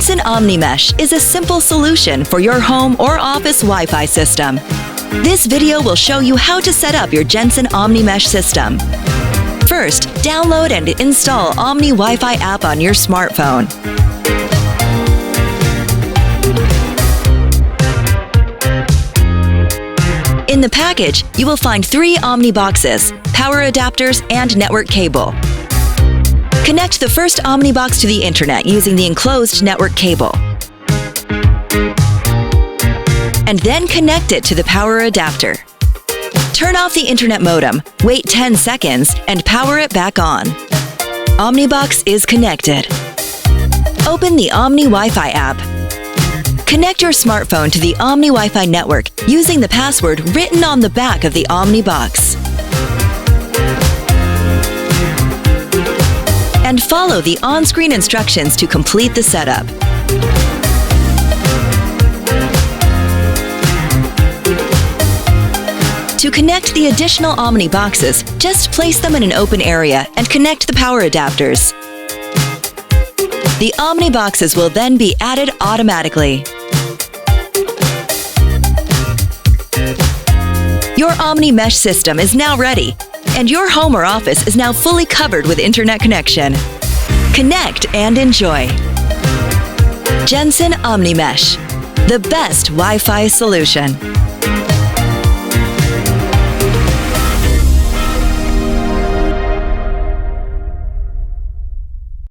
Jensen Omni Mesh is a simple solution for your home or office Wi-Fi system. This video will show you how to set up your Jensen Omni Mesh system. First, download and install Omni Wi-Fi app on your smartphone. In the package, you will find 3 Omni boxes, power adapters, and network cable. Connect the first Omni box to the internet using the enclosed network cable. And then connect it to the power adapter. Turn off the internet modem, wait 10 seconds, and power it back on. Omnibox is connected. Open the Omni Wi-Fi app. Connect your smartphone to the Omni Wi-Fi network using the password written on the back of the Omni box. And follow the on-screen instructions to complete the setup. To connect the additional Omni boxes, just place them in an open area and connect the power adapters. The Omni boxes will then be added automatically. Your Omni Mesh system is now ready, and your home or office is now fully covered with internet connection. Connect and enjoy. Jensen Omni Mesh, the best Wi-Fi solution.